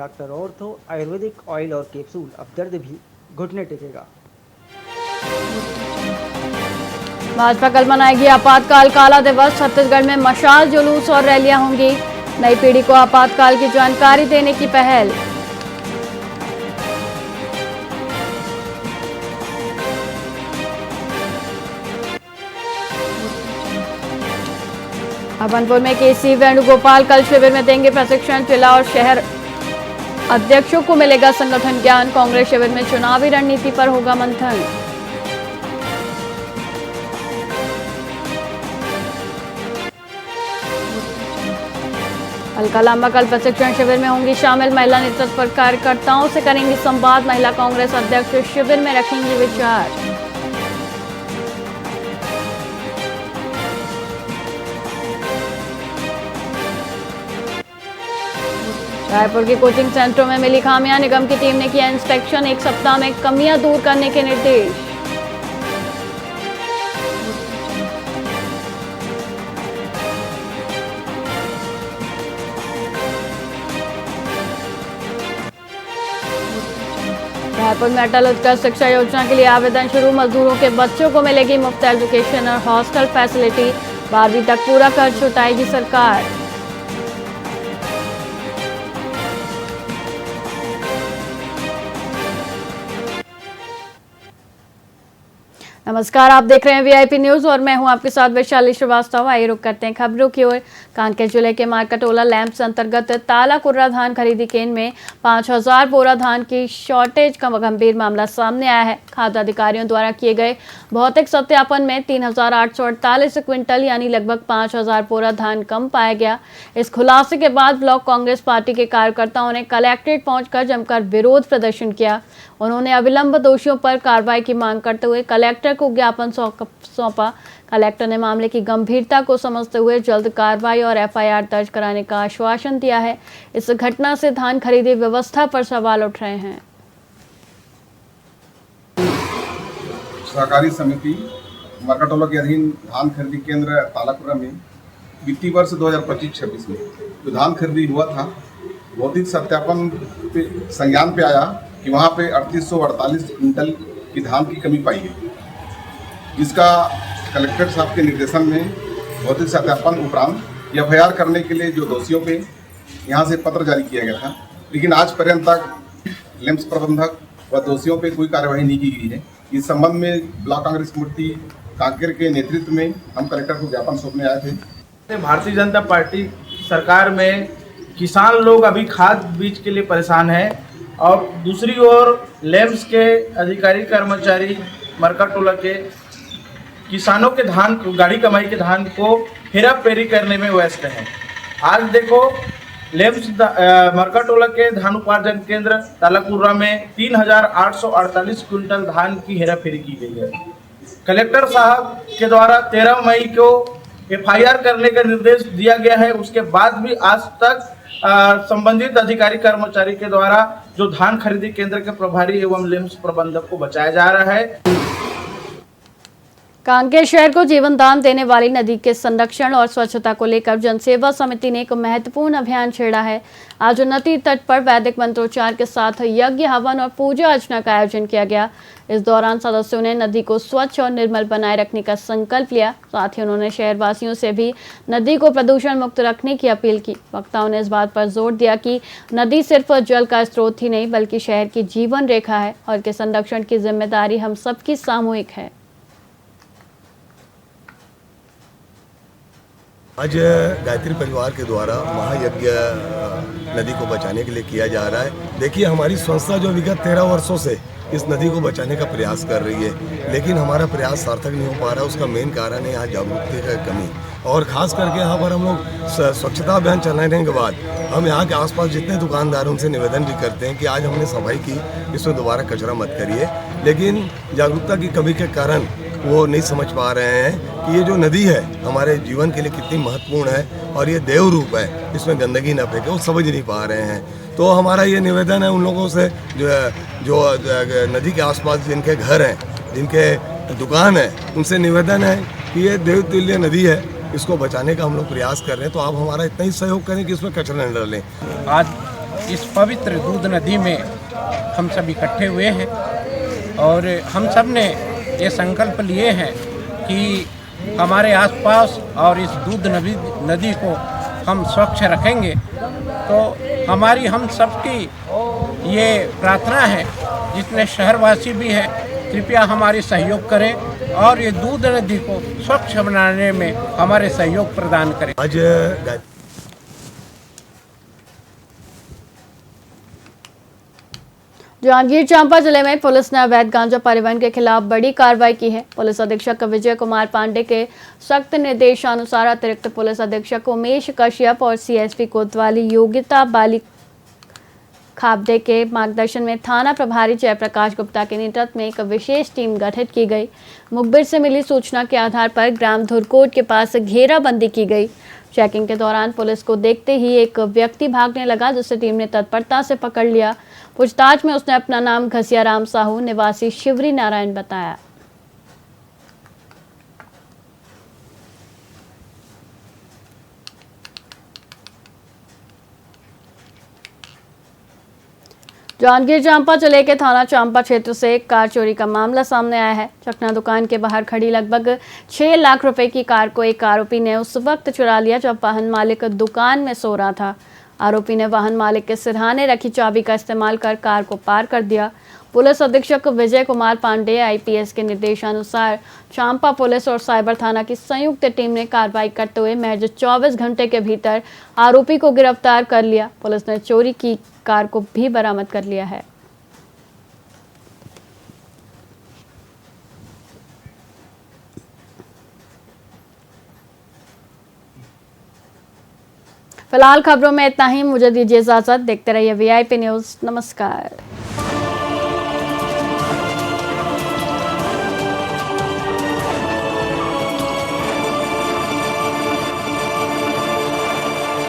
Doctor ortho Ayurvedic oil और capsule, अब दर्द भी घुटने टेकेगा। भाजपा कल मनाएगी आपातकाल काला दिवस। छत्तीसगढ़ में मशाल जुलूस और रैलियां होंगी। नई पीढ़ी को आपातकाल की जानकारी देने की पहल। अभनपुर में केसी वेणुगोपाल कल शिविर में देंगे प्रशिक्षण। जिला और शहर अध्यक्षों को मिलेगा संगठन ज्ञान। कांग्रेस शिविर में चुनावी रणनीति पर होगा मंथन। अलकालांबा कल प्रशिक्षण शिविर में होंगी शामिल। महिला नेतृत्व पर कार्यकर्ताओं से करेंगी संवाद। महिला कांग्रेस अध्यक्ष शिविर में रखेंगी विचार। रायपुर के कोचिंग सेंटरों में मिली खामियां। निगम की टीम ने किया इंस्पेक्शन। एक सप्ताह में कमियां दूर करने के निर्देश। रायपुर में अटल उत्कर्ष शिक्षा योजना के लिए आवेदन शुरू। मजदूरों के बच्चों को मिलेगी मुफ्त एजुकेशन और हॉस्टल फैसिलिटी। 12वीं तक पूरा खर्च उठाएगी सरकार। नमस्कार, आप देख रहे हैं वीआईपी न्यूज और मैं हूं आपके साथ वैशाली श्रीवास्तव। आइए रुक करते हैं खबरों की ओर। कांकेर जिले के मारकटोला लैंप्स अंतर्गत तालाकुर्रा धान खरीदी केंद्र में 5000 बोरा धान की शॉर्टेज का गंभीर मामला सामने आया है। खाद्य अधिकारियों द्वारा किए गए भौतिक सत्यापन में 3848 क्विंटल यानी लगभग 5000 बोरा धान कम पाया गया। इस खुलासे के बाद ब्लॉक कांग्रेस पार्टी के कार्यकर्ताओं ने कलेक्ट्रेट पहुंचकर जमकर विरोध प्रदर्शन किया। उन्होंने अविलंब दोषियों पर कार्रवाई की मांग करते हुए कलेक्टर को ज्ञापन सौंपा। कलेक्टर ने मामले की गंभीरता को समझते हुए जल्द कार्रवाई और एफआईआर दर्ज कराने का आश्वासन दिया है। इस घटना से धान खरीदी व्यवस्था पर सवाल उठ रहे हैं। सहकारी समिति मारकटोला के अधीन धान खरीदी केंद्र तालाकुर्रा में वित्तीय वर्ष 2025-26 में जो धान खरीदी हुआ था, भौतिक सत्यापन पे संज्ञान पे आया कि वहाँ पे 3848 क्विंटल की धान की कमी पाई गई, जिसका कलेक्टर साहब के निर्देशन में भौतिक सत्यापन उपरांत एफआईआर करने के लिए जो दोषियों पे यहाँ से पत्र जारी किया गया था, लेकिन आज पर्यंत तक लैंप्स प्रबंधक व दोषियों पे कोई कार्यवाही नहीं की गई है। इस संबंध में ब्लॉक कांग्रेस कमेटी कांकेर के नेतृत्व में हम कलेक्टर को ज्ञापन सौंपने आए थे। भारतीय जनता पार्टी सरकार में किसान लोग अभी खाद बीज के लिए परेशान हैं और दूसरी ओर लैंप्स के अधिकारी कर्मचारी मारकटोला के किसानों के धान को, गाड़ी कमाई के धान को हेरा फेरी करने में व्यस्त हैं। आज देखो लैंप्स मारकटोला के धान उपार्जन केंद्र तालाकुर्रा में 3848 क्विंटल धान की हेरा फेरी की गई है। कलेक्टर साहब के द्वारा 13 मई को एफआईआर करने का निर्देश दिया गया है। उसके बाद भी आज तक संबंधित अधिकारी कर्मचारी के द्वारा जो धान खरीदी केंद्र के प्रभारी एवं लैंप्स प्रबंधक को बचाया जा रहा है। कांकेर शहर को जीवन दान देने वाली नदी के संरक्षण और स्वच्छता को लेकर जनसेवा समिति ने एक महत्वपूर्ण अभियान छेड़ा है। आज नदी तट पर वैदिक मंत्रोच्चार के साथ यज्ञ, हवन और पूजा अर्चना का आयोजन किया गया। इस दौरान सदस्यों ने नदी को स्वच्छ और निर्मल बनाए रखने का संकल्प लिया। साथ ही उन्होंने शहरवासियों से भी नदी को प्रदूषण मुक्त रखने की अपील की। वक्ताओं ने इस बात पर जोर दिया कि नदी सिर्फ जल का स्रोत ही नहीं बल्कि शहर की जीवन रेखा है और इसके संरक्षण की जिम्मेदारी हम सबकी सामूहिक है। आज गायत्री परिवार के द्वारा महायज्ञ नदी को बचाने के लिए किया जा रहा है। देखिए, हमारी संस्था जो विगत 13 वर्षों से इस नदी को बचाने का प्रयास कर रही है, लेकिन हमारा प्रयास सार्थक नहीं हो पा रहा। उसका मेन कारण है यहाँ जागरूकता का कमी, और ख़ास करके यहाँ पर हम लोग स्वच्छता अभियान चलाने के बाद हम यहाँ के आसपास जितने दुकानदार उनसे निवेदन भी करते हैं कि आज हमने सफाई की, इसमें दोबारा कचरा मत करिए, लेकिन जागरूकता की कमी के कारण वो नहीं समझ पा रहे हैं कि ये जो नदी है हमारे जीवन के लिए कितनी महत्वपूर्ण है और ये देव रूप है, इसमें गंदगी न फेंके, वो समझ नहीं पा रहे हैं। तो हमारा ये निवेदन है उन लोगों से जो नदी के आसपास जिनके घर हैं, जिनके दुकान है, उनसे निवेदन है कि ये देव तुल्य नदी है, इसको बचाने का हम लोग प्रयास कर रहे हैं। तो आप हमारा इतना ही सहयोग करें कि इसमें कचरा न डालें। आज इस पवित्र दूध नदी में हम सब इकट्ठे हुए हैं और हम सब ने ये संकल्प लिए हैं कि हमारे आसपास और इस दूध नदी को हम स्वच्छ रखेंगे। तो हमारी हम सबकी ये प्रार्थना है, जितने शहरवासी भी हैं कृपया हमारी सहयोग करें और ये दूध नदी को स्वच्छ बनाने में हमारे सहयोग प्रदान करें। आज जांजगीर चांपा जिले में पुलिस ने अवैध गांजा परिवहन के खिलाफ बड़ी कार्रवाई की है। पुलिस अधीक्षक विजय कुमार पांडे के सख्त निर्देशानुसार अतिरिक्त पुलिस अधीक्षक उमेश कश्यप और सीएसपी कोतवाली योगिता बाली खाबड़े के मार्गदर्शन में थाना प्रभारी जयप्रकाश गुप्ता के नेतृत्व में एक विशेष टीम गठित की गई। मुखबिर से मिली सूचना के आधार पर ग्राम धुरकोट के पास घेराबंदी की गई। चेकिंग के दौरान पुलिस को देखते ही एक व्यक्ति भागने लगा, जिसे टीम ने तत्परता से पकड़ लिया। पूछताछ में उसने अपना नाम घसियाराम साहू निवासी शिवरी नारायण बताया। जांजगीर चांपा जिले के थाना चांपा क्षेत्र से एक कार चोरी का मामला सामने आया है। चकना दुकान के बाहर खड़ी लगभग 6 लाख रुपए की कार को एक आरोपी ने उस वक्त चुरा लिया जब वाहन मालिक दुकान में सो रहा था। आरोपी ने वाहन मालिक के सिरहाने रखी चाबी का इस्तेमाल कर कार को पार कर दिया। पुलिस अधीक्षक विजय कुमार पांडे आईपीएस के निर्देशानुसार चांपा पुलिस और साइबर थाना की संयुक्त टीम ने कार्रवाई करते हुए महज 24 घंटे के भीतर आरोपी को गिरफ्तार कर लिया। पुलिस ने चोरी की कार को भी बरामद कर लिया है। फिलहाल खबरों में इतना ही। मुझे दीजिए इजाजत। देखते रहिए वीआईपी न्यूज़। नमस्कार।